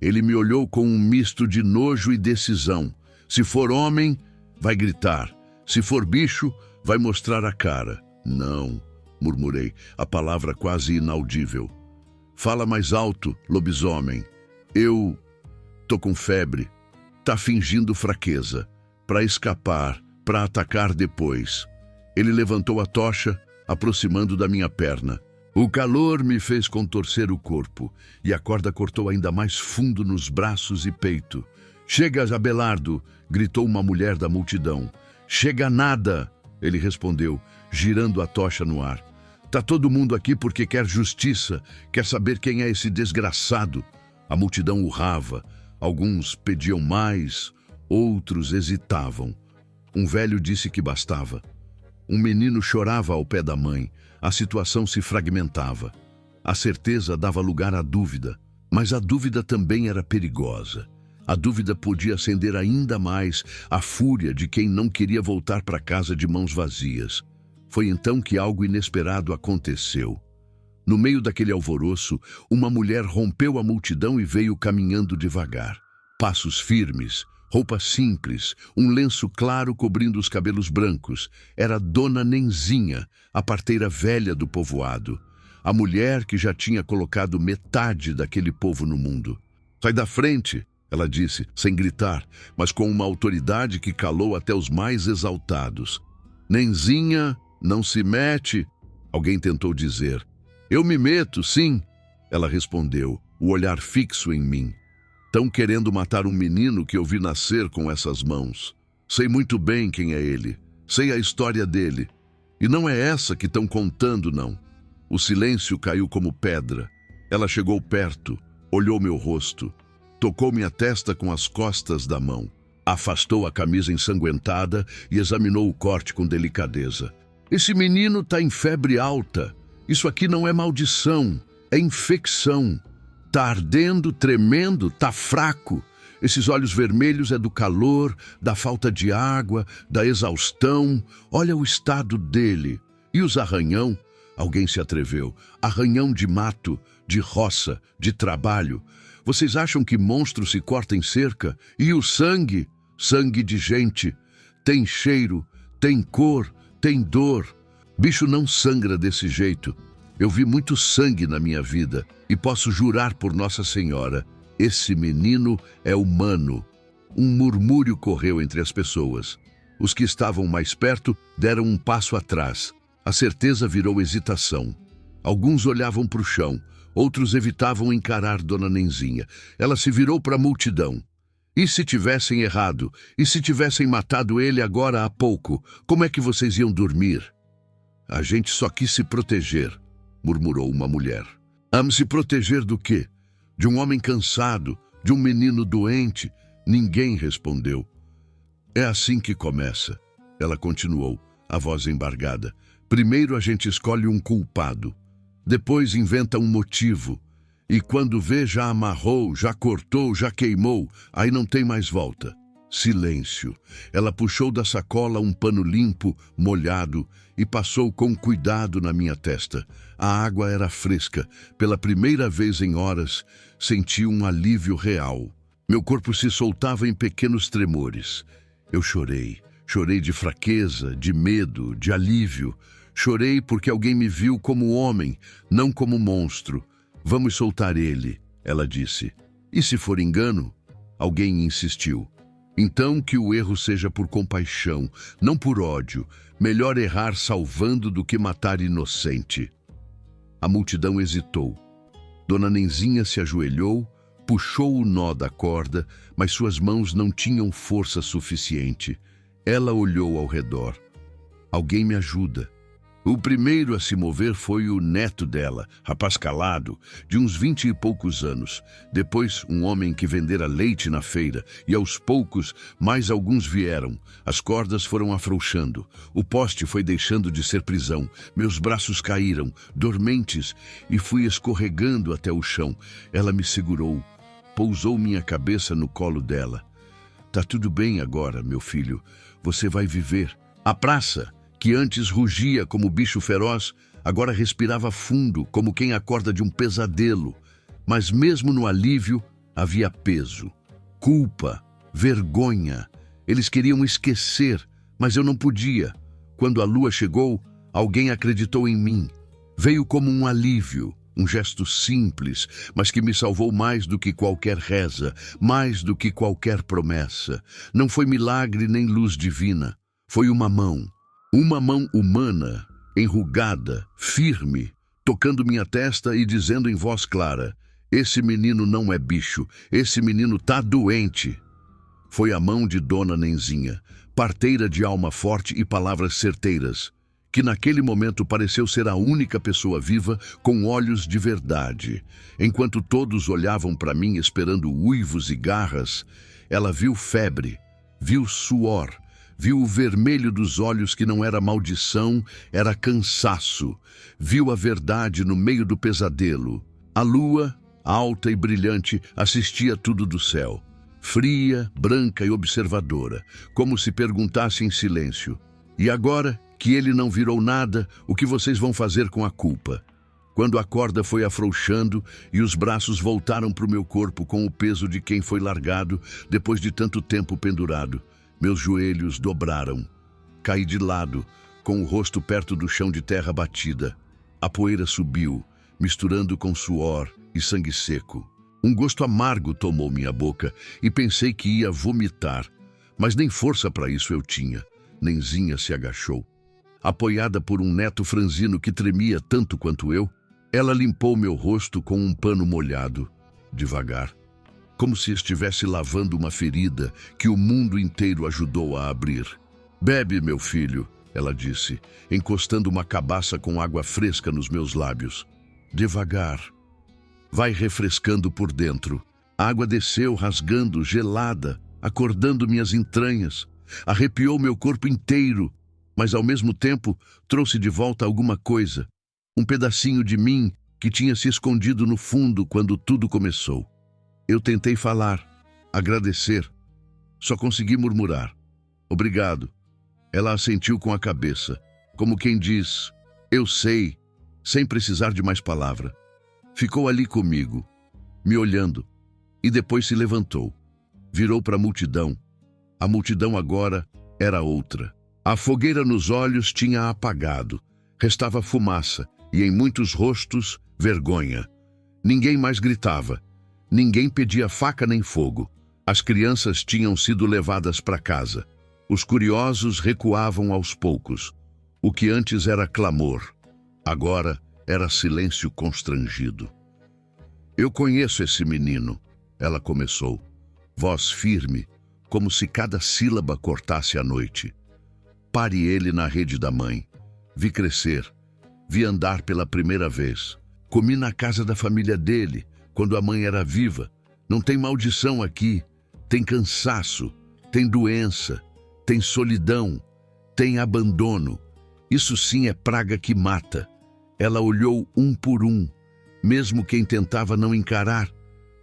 Speaker 1: Ele me olhou com um misto de nojo e decisão. Se for homem, vai gritar. Se for bicho, vai mostrar a cara. Não, murmurei, a palavra quase inaudível. Fala mais alto, lobisomem. Eu tô com febre. Tá fingindo fraqueza. Para escapar, para atacar depois. Ele levantou a tocha, aproximando da minha perna. O calor me fez contorcer o corpo, e a corda cortou ainda mais fundo nos braços e peito. Chega, Abelardo, gritou uma mulher da multidão. Chega nada, ele respondeu, girando a tocha no ar. Tá todo mundo aqui porque quer justiça, quer saber quem é esse desgraçado. A multidão urrava, alguns pediam mais, outros hesitavam. Um velho disse que bastava. Um menino chorava ao pé da mãe. A situação se fragmentava. A certeza dava lugar à dúvida, mas a dúvida também era perigosa. A dúvida podia acender ainda mais a fúria de quem não queria voltar para casa de mãos vazias. Foi então que algo inesperado aconteceu. No meio daquele alvoroço, uma mulher rompeu a multidão e veio caminhando devagar. Passos firmes, roupa simples, um lenço claro cobrindo os cabelos brancos. Era Dona Nenzinha, a parteira velha do povoado. A mulher que já tinha colocado metade daquele povo no mundo. Sai da frente, ela disse, sem gritar, mas com uma autoridade que calou até os mais exaltados. Nenzinha, não se mete, alguém tentou dizer. Eu me meto, sim, ela respondeu, o olhar fixo em mim. Tão querendo matar um menino que eu vi nascer com essas mãos. Sei muito bem quem é ele. Sei a história dele. E não é essa que estão contando, não. O silêncio caiu como pedra. Ela chegou perto, olhou meu rosto, tocou minha testa com as costas da mão, afastou a camisa ensanguentada e examinou o corte com delicadeza. Esse menino tá em febre alta. Isso aqui não é maldição, é infecção. Tá ardendo, tremendo, tá fraco. Esses olhos vermelhos é do calor, da falta de água, da exaustão. Olha o estado dele. E os arranhão? Alguém se atreveu. Arranhão de mato, de roça, de trabalho. Vocês acham que monstro se corta em cerca? E o sangue? Sangue de gente. Tem cheiro, tem cor, tem dor. Bicho não sangra desse jeito. Eu vi muito sangue na minha vida e posso jurar por Nossa Senhora, esse menino é humano. Um murmúrio correu entre as pessoas. Os que estavam mais perto deram um passo atrás. A certeza virou hesitação. Alguns olhavam para o chão, outros evitavam encarar Dona Nenzinha. Ela se virou para a multidão. E se tivessem errado? E se tivessem matado ele agora há pouco? Como é que vocês iam dormir? A gente só quis se proteger, murmurou uma mulher. Se proteger do quê? De um homem cansado, de um menino doente? Ninguém respondeu. É assim que começa, ela continuou, a voz embargada. Primeiro a gente escolhe um culpado, depois inventa um motivo, e quando vê já amarrou, já cortou, já queimou, aí não tem mais volta. Silêncio. Ela puxou da sacola um pano limpo, molhado, e passou com cuidado na minha testa. A água era fresca. Pela primeira vez em horas, senti um alívio real. Meu corpo se soltava em pequenos tremores. Eu chorei. Chorei de fraqueza, de medo, de alívio. Chorei porque alguém me viu como homem, não como monstro. Vamos soltar ele, ela disse. E se for engano? Alguém insistiu. Então que o erro seja por compaixão, não por ódio. Melhor errar salvando do que matar inocente. A multidão hesitou. Dona Nenzinha se ajoelhou, puxou o nó da corda, mas suas mãos não tinham força suficiente. Ela olhou ao redor. Alguém me ajuda. O primeiro a se mover foi o neto dela, rapaz calado, de uns 20 e poucos anos. Depois, um homem que vendera leite na feira, e aos poucos, mais alguns vieram. As cordas foram afrouxando. O poste foi deixando de ser prisão. Meus braços caíram, dormentes, e fui escorregando até o chão. Ela me segurou, pousou minha cabeça no colo dela. Tá tudo bem agora, meu filho. Você vai viver. A praça! que antes rugia como bicho feroz, agora respirava fundo, como quem acorda de um pesadelo. Mas mesmo no alívio, havia peso, culpa, vergonha. Eles queriam esquecer, mas eu não podia. Quando a lua chegou, alguém acreditou em mim. Veio como um alívio, um gesto simples, mas que me salvou mais do que qualquer reza, mais do que qualquer promessa. Não foi milagre nem luz divina. Foi uma mão humana, enrugada, firme, tocando minha testa e dizendo em voz clara: esse menino não é bicho, esse menino tá doente. Foi a mão de Dona Nenzinha, parteira de alma forte e palavras certeiras, que naquele momento pareceu ser a única pessoa viva com olhos de verdade. Enquanto todos olhavam para mim esperando uivos e garras, ela viu febre, viu suor, viu o vermelho dos olhos que não era maldição, era cansaço. Viu a verdade no meio do pesadelo. A lua, alta e brilhante, assistia tudo do céu. Fria, branca e observadora, como se perguntasse em silêncio: e agora que ele não virou nada, o que vocês vão fazer com a culpa? Quando a corda foi afrouxando e os braços voltaram para o meu corpo com o peso de quem foi largado depois de tanto tempo pendurado, meus joelhos dobraram. Caí de lado, com o rosto perto do chão de terra batida. A poeira subiu, misturando com suor e sangue seco. Um gosto amargo tomou minha boca e pensei que ia vomitar, mas nem força para isso eu tinha. Nenzinha se agachou. Apoiada por um neto franzino que tremia tanto quanto eu, ela limpou meu rosto com um pano molhado, devagar, como se estivesse lavando uma ferida que o mundo inteiro ajudou a abrir. Bebe, meu filho, ela disse, encostando uma cabaça com água fresca nos meus lábios. Devagar. Vai refrescando por dentro. A água desceu rasgando, gelada, acordando minhas entranhas. Arrepiou meu corpo inteiro, mas ao mesmo tempo trouxe de volta alguma coisa. Um pedacinho de mim que tinha se escondido no fundo quando tudo começou. Eu tentei falar, agradecer. Só consegui murmurar: obrigado. Ela assentiu com a cabeça, como quem diz: eu sei, sem precisar de mais palavra. Ficou ali comigo, me olhando, e depois se levantou. Virou para a multidão. A multidão agora era outra. A fogueira nos olhos tinha apagado. Restava fumaça, e em muitos rostos, vergonha. Ninguém mais gritava. Ninguém pedia faca nem fogo. As crianças tinham sido levadas para casa. Os curiosos recuavam aos poucos. O que antes era clamor, agora era silêncio constrangido. Eu conheço esse menino, ela começou, voz firme, como se cada sílaba cortasse a noite. Pare ele na rede da mãe. Vi crescer, vi andar pela primeira vez. Comi na casa da família dele, quando a mãe era viva. Não tem maldição aqui, tem cansaço, tem doença, tem solidão, tem abandono. Isso sim é praga que mata. Ela olhou um por um, mesmo quem tentava não encarar.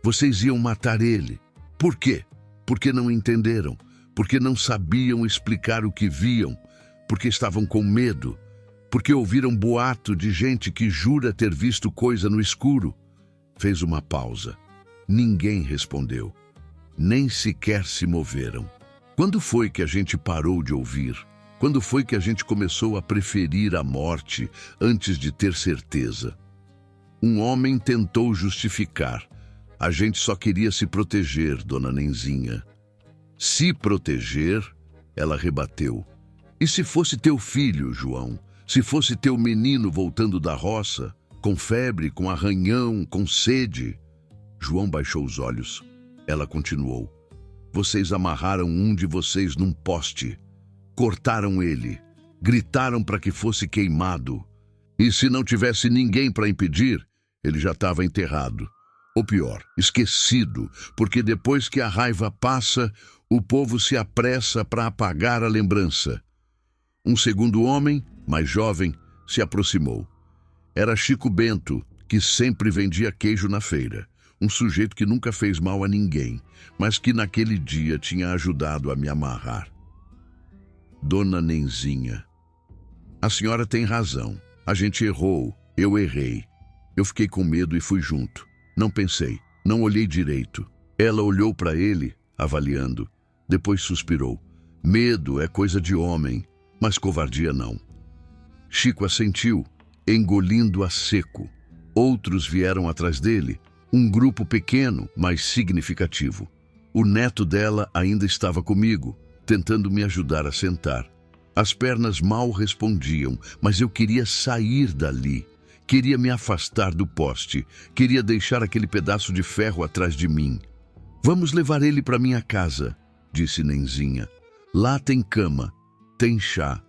Speaker 1: Vocês iam matar ele. Por quê? Porque não entenderam, porque não sabiam explicar o que viam, porque estavam com medo, porque ouviram boato de gente que jura ter visto coisa no escuro. Fez uma pausa. Ninguém respondeu. Nem sequer se moveram. Quando foi que a gente parou de ouvir? Quando foi que a gente começou a preferir a morte antes de ter certeza? Um homem tentou justificar. A gente só queria se proteger, Dona Nenzinha. Se proteger, ela rebateu. E se fosse teu filho, João? Se fosse teu menino voltando da roça, com febre, com arranhão, com sede? João baixou os olhos. Ela continuou. Vocês amarraram um de vocês num poste. Cortaram ele. Gritaram para que fosse queimado. E se não tivesse ninguém para impedir, ele já estava enterrado. Ou pior, esquecido, porque depois que a raiva passa, o povo se apressa para apagar a lembrança. Um segundo homem, mais jovem, se aproximou. Era Chico Bento, que sempre vendia queijo na feira. Um sujeito que nunca fez mal a ninguém, mas que naquele dia tinha ajudado a me amarrar. Dona Nenzinha. A senhora tem razão. A gente errou. Eu errei. Eu fiquei com medo e fui junto. Não pensei. Não olhei direito. Ela olhou para ele, avaliando. Depois suspirou. Medo é coisa de homem, mas covardia não. Chico assentiu, engolindo a seco. Outros vieram atrás dele, um grupo pequeno, mas significativo. O neto dela ainda estava comigo, tentando me ajudar a sentar. As pernas mal respondiam, mas eu queria sair dali. Queria me afastar do poste, queria deixar aquele pedaço de ferro atrás de mim. Vamos levar ele para minha casa, disse Nenzinha. Lá tem cama, tem chá,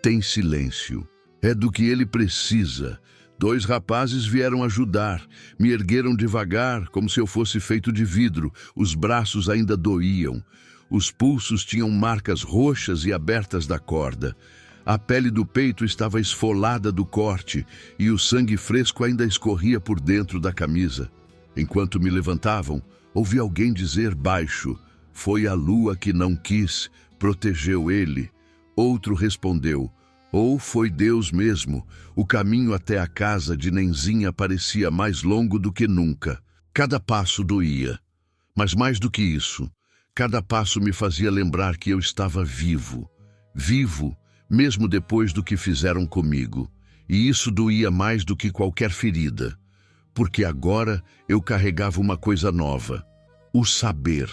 Speaker 1: tem silêncio. É do que ele precisa. 2 rapazes vieram ajudar, me ergueram devagar, como se eu fosse feito de vidro. Os braços ainda doíam. Os pulsos tinham marcas roxas e abertas da corda. A pele do peito estava esfolada do corte e o sangue fresco ainda escorria por dentro da camisa. Enquanto me levantavam, ouvi alguém dizer baixo: "Foi a lua que não quis, protegeu ele." Outro respondeu: "Ou foi Deus mesmo." O caminho até a casa de Nenzinha parecia mais longo do que nunca. Cada passo doía. Mas mais do que isso, cada passo me fazia lembrar que eu estava vivo. Vivo, mesmo depois do que fizeram comigo. E isso doía mais do que qualquer ferida. Porque agora eu carregava uma coisa nova: o saber.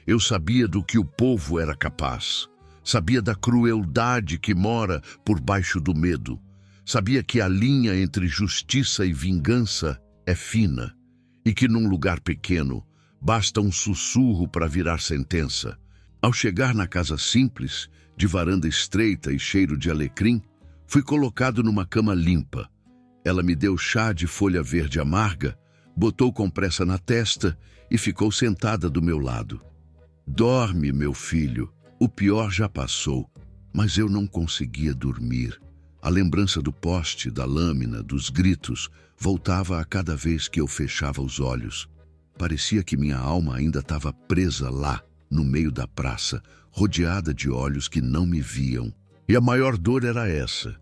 Speaker 1: Eu sabia do que o povo era capaz. Sabia da crueldade que mora por baixo do medo. Sabia que a linha entre justiça e vingança é fina e que num lugar pequeno basta um sussurro para virar sentença. Ao chegar na casa simples, de varanda estreita e cheiro de alecrim, fui colocado numa cama limpa. Ela me deu chá de folha verde amarga, botou compressa na testa e ficou sentada do meu lado. "Dorme, meu filho. O pior já passou." Mas eu não conseguia dormir. A lembrança do poste, da lâmina, dos gritos, voltava a cada vez que eu fechava os olhos. Parecia que minha alma ainda estava presa lá, no meio da praça, rodeada de olhos que não me viam. E a maior dor era essa: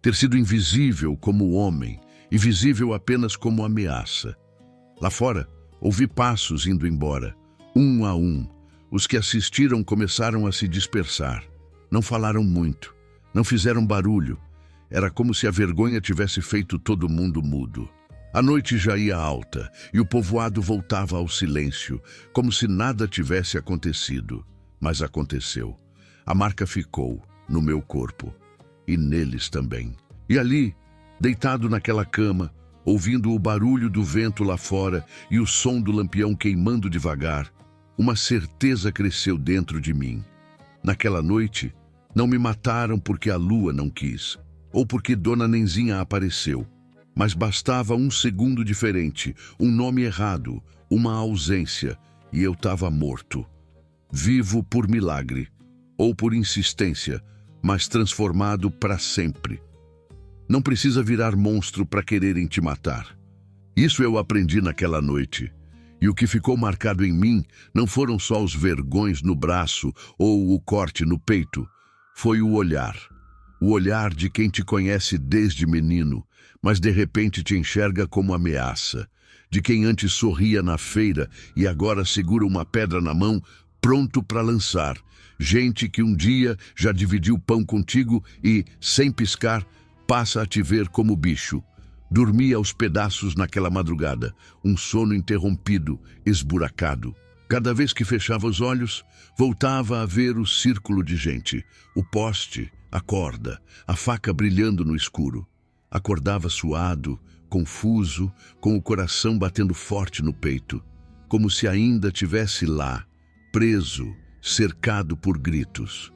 Speaker 1: ter sido invisível como homem, invisível apenas como ameaça. Lá fora, ouvi passos indo embora, um a um. Os que assistiram começaram a se dispersar. Não falaram muito, não fizeram barulho. Era como se a vergonha tivesse feito todo mundo mudo. A noite já ia alta e o povoado voltava ao silêncio, como se nada tivesse acontecido. Mas aconteceu. A marca ficou no meu corpo e neles também. E ali, deitado naquela cama, ouvindo o barulho do vento lá fora e o som do lampião queimando devagar, uma certeza cresceu dentro de mim. Naquela noite, não me mataram porque a lua não quis, ou porque Dona Nenzinha apareceu. Mas bastava um segundo diferente, um nome errado, uma ausência, e eu estava morto. Vivo por milagre, ou por insistência, mas transformado para sempre. Não precisa virar monstro para quererem te matar. Isso eu aprendi naquela noite. E o que ficou marcado em mim não foram só os vergões no braço ou o corte no peito. Foi o olhar. O olhar de quem te conhece desde menino, mas de repente te enxerga como ameaça. De quem antes sorria na feira e agora segura uma pedra na mão, pronto para lançar. Gente que um dia já dividiu pão contigo e, sem piscar, passa a te ver como bicho. Dormia aos pedaços naquela madrugada, um sono interrompido, esburacado. Cada vez que fechava os olhos, voltava a ver o círculo de gente, o poste, a corda, a faca brilhando no escuro. Acordava suado, confuso, com o coração batendo forte no peito, como se ainda tivesse lá, preso, cercado por gritos.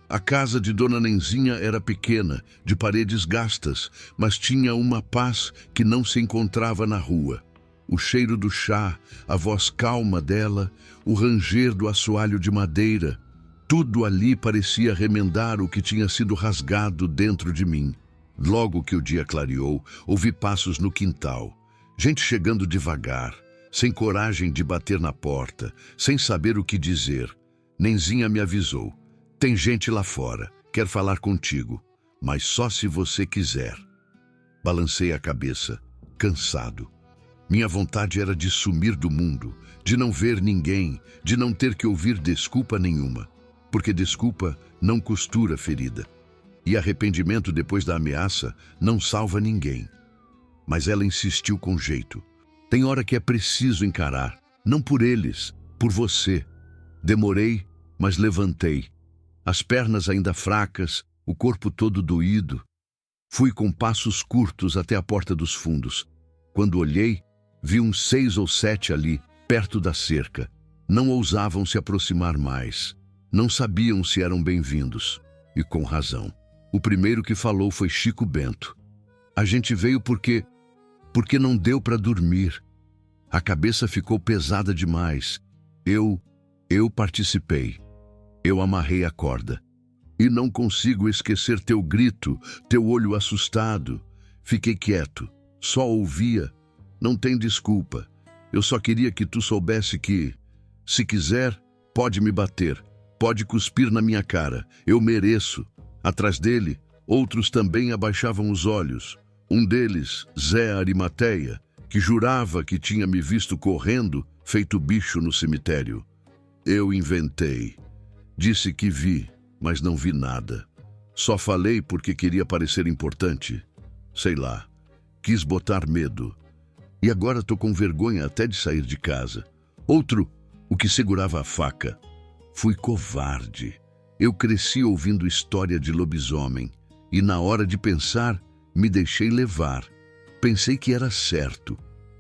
Speaker 1: A casa de Dona Nenzinha era pequena, de paredes gastas, mas tinha uma paz que não se encontrava na rua. O cheiro do chá, a voz calma dela, o ranger do assoalho de madeira, tudo ali parecia remendar o que tinha sido rasgado dentro de mim. Logo que o dia clareou, ouvi passos no quintal. Gente chegando devagar, sem coragem de bater na porta, sem saber o que dizer. Nenzinha me avisou: "Tem gente lá fora, quer falar contigo." mas só se você quiser. Balancei a cabeça, cansado. Minha vontade era de sumir do mundo, de não ver ninguém, de não ter que ouvir desculpa nenhuma, porque desculpa não costura ferida. E arrependimento depois da ameaça não salva ninguém. Mas ela insistiu com jeito. Tem hora que é preciso encarar, não por eles, por você. Demorei, mas levantei. As pernas ainda fracas, o corpo todo doído. Fui com passos curtos até a porta dos fundos. Quando olhei, vi uns 6 ou 7 ali, perto da cerca. Não ousavam se aproximar mais. Não sabiam se eram bem-vindos. E com razão. O primeiro que falou foi Chico Bento. A gente veio porque não deu para dormir. A cabeça ficou pesada demais. Eu participei. Eu amarrei a corda. E não consigo esquecer teu grito, teu olho assustado. Fiquei quieto, só ouvia. Não tem desculpa. Eu só queria que tu soubesse que, se quiser, pode me bater, pode cuspir na minha cara. Eu mereço. Atrás dele, outros também abaixavam os olhos. Um deles, Zé Arimateia, que jurava que tinha me visto correndo, feito bicho no cemitério. Eu inventei. Disse que vi, mas não vi nada. Só falei porque queria parecer importante. Sei lá, quis botar medo. E agora tô com vergonha até de sair de casa. Outro, o que segurava a faca. Fui covarde. Eu cresci ouvindo história de lobisomem. E na hora de pensar, me deixei levar. Pensei que era certo,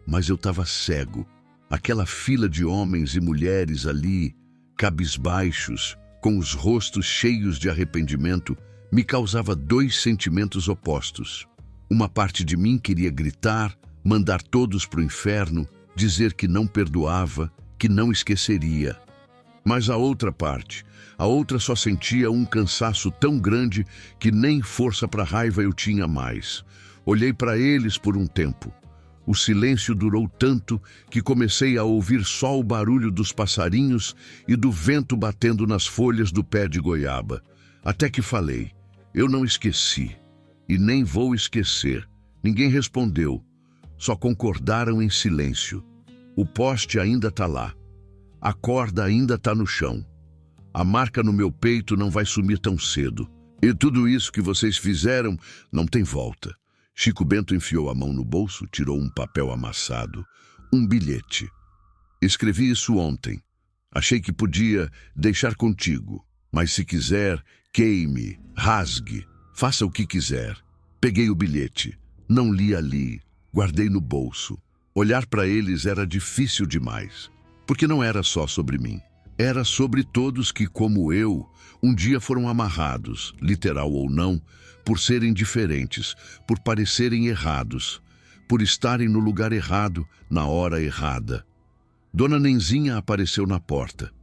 Speaker 1: mas eu estava cego. Aquela fila de homens e mulheres ali, cabisbaixos, com os rostos cheios de arrependimento, me causava 2 sentimentos opostos. Uma parte de mim queria gritar, mandar todos para o inferno, dizer que não perdoava, que não esqueceria. Mas a outra parte, a outra só sentia um cansaço tão grande que nem força para raiva eu tinha mais. Olhei para eles por um tempo. O silêncio durou tanto que comecei a ouvir só o barulho dos passarinhos e do vento batendo nas folhas do pé de goiaba. Até que falei, eu não esqueci e nem vou esquecer. Ninguém respondeu, só concordaram em silêncio. O poste ainda está lá. A corda ainda está no chão. A marca no meu peito não vai sumir tão cedo. E tudo isso que vocês fizeram não tem volta. Chico Bento enfiou a mão no bolso, tirou um papel amassado, um bilhete. Escrevi isso ontem. Achei que podia deixar contigo, mas se quiser, queime, rasgue, faça o que quiser. Peguei o bilhete, não li ali, guardei no bolso. Olhar para eles era difícil demais, porque não era só sobre mim. Era sobre todos que, como eu, um dia foram amarrados, literal ou não, por serem diferentes, por parecerem errados, por estarem no lugar errado, na hora errada. Dona Nenzinha apareceu na porta.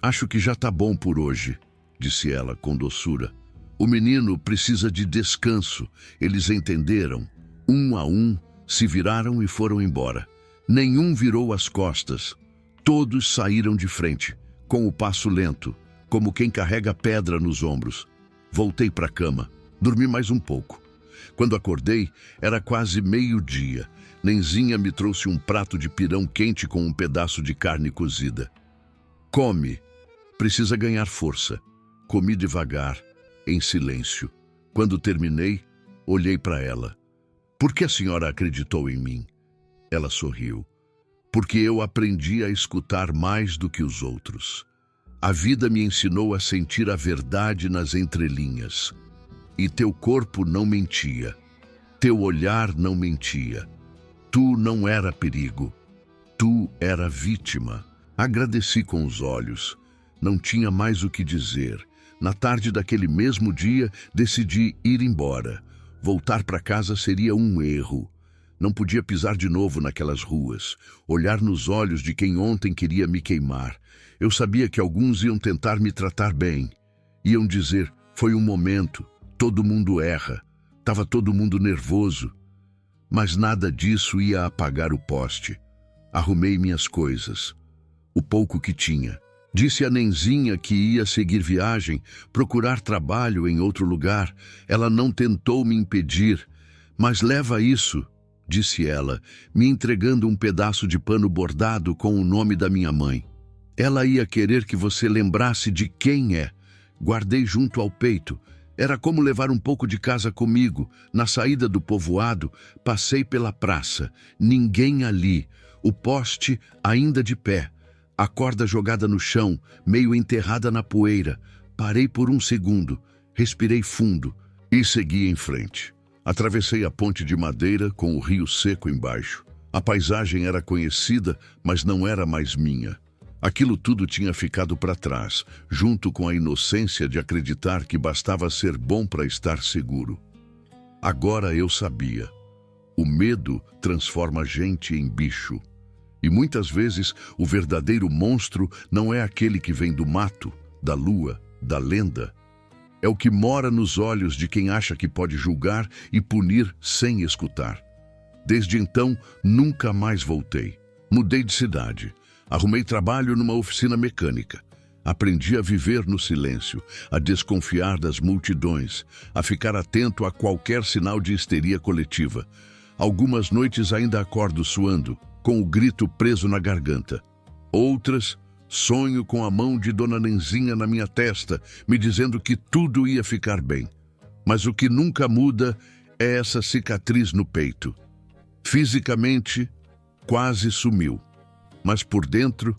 Speaker 1: Acho que já tá bom por hoje, disse ela com doçura. O menino precisa de descanso. Eles entenderam. Um a um, se viraram e foram embora. Nenhum virou as costas. Todos saíram de frente, com o passo lento, como quem carrega pedra nos ombros. Voltei para a cama. Dormi mais um pouco. Quando acordei, era quase meio-dia. Nenzinha me trouxe um prato de pirão quente com um pedaço de carne cozida. Come. Precisa ganhar força. Comi devagar, em silêncio. Quando terminei, olhei para ela. Por que a senhora acreditou em mim? Ela sorriu. Porque eu aprendi a escutar mais do que os outros. A vida me ensinou a sentir a verdade nas entrelinhas. E teu corpo não mentia. Teu olhar não mentia. Tu não era perigo. Tu era vítima. Agradeci com os olhos. Não tinha mais o que dizer. Na tarde daquele mesmo dia, decidi ir embora. Voltar para casa seria um erro. Não podia pisar de novo naquelas ruas, olhar nos olhos de quem ontem queria me queimar. Eu sabia que alguns iam tentar me tratar bem. Iam dizer, foi um momento, todo mundo erra, estava todo mundo nervoso. Mas nada disso ia apagar o poste. Arrumei minhas coisas, o pouco que tinha. Disse a Nenzinha que ia seguir viagem, procurar trabalho em outro lugar. Ela não tentou me impedir. Mas leva isso, disse ela, me entregando um pedaço de pano bordado com o nome da minha mãe. Ela ia querer que você lembrasse de quem é. Guardei junto ao peito. Era como levar um pouco de casa comigo. Na saída do povoado, passei pela praça. Ninguém ali. O poste ainda de pé. A corda jogada no chão, meio enterrada na poeira. Parei por um segundo, respirei fundo e segui em frente. Atravessei a ponte de madeira com o rio seco embaixo. A paisagem era conhecida, mas não era mais minha. Aquilo tudo tinha ficado para trás, junto com a inocência de acreditar que bastava ser bom para estar seguro. Agora eu sabia. O medo transforma a gente em bicho. E muitas vezes o verdadeiro monstro não é aquele que vem do mato, da lua, da lenda. É o que mora nos olhos de quem acha que pode julgar e punir sem escutar. Desde então, nunca mais voltei. Mudei de cidade. Arrumei trabalho numa oficina mecânica. Aprendi a viver no silêncio, a desconfiar das multidões, a ficar atento a qualquer sinal de histeria coletiva. Algumas noites ainda acordo suando, com o grito preso na garganta. Outras, sonho com a mão de Dona Nenzinha na minha testa, me dizendo que tudo ia ficar bem. Mas o que nunca muda é essa cicatriz no peito. Fisicamente, quase sumiu. Mas por dentro,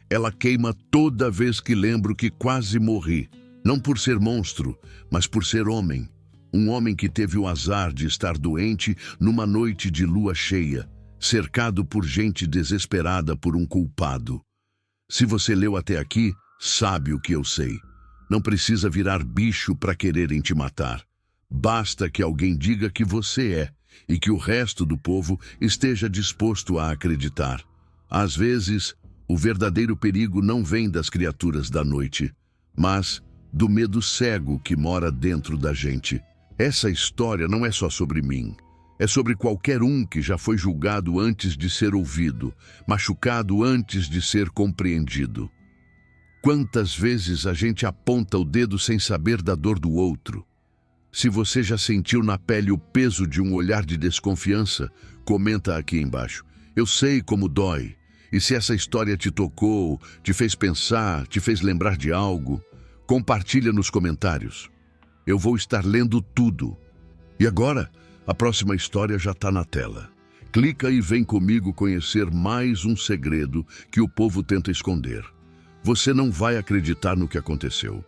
Speaker 1: ela queima toda vez que lembro que quase morri. Não por ser monstro, mas por ser homem. Um homem que teve o azar de estar doente numa noite de lua cheia, cercado por gente desesperada por um culpado. Se você leu até aqui, sabe o que eu sei. Não precisa virar bicho para quererem te matar. Basta que alguém diga que você é e que o resto do povo esteja disposto a acreditar. Às vezes, o verdadeiro perigo não vem das criaturas da noite, mas do medo cego que mora dentro da gente. Essa história não é só sobre mim. É sobre qualquer um que já foi julgado antes de ser ouvido, machucado antes de ser compreendido. Quantas vezes a gente aponta o dedo sem saber da dor do outro? Se você já sentiu na pele o peso de um olhar de desconfiança, comenta aqui embaixo. Eu sei como dói. E se essa história te tocou, te fez pensar, te fez lembrar de algo, compartilha nos comentários. Eu vou estar lendo tudo. E agora, a próxima história já está na tela. Clica e vem comigo conhecer mais um segredo que o povo tenta esconder. Você não vai acreditar no que aconteceu.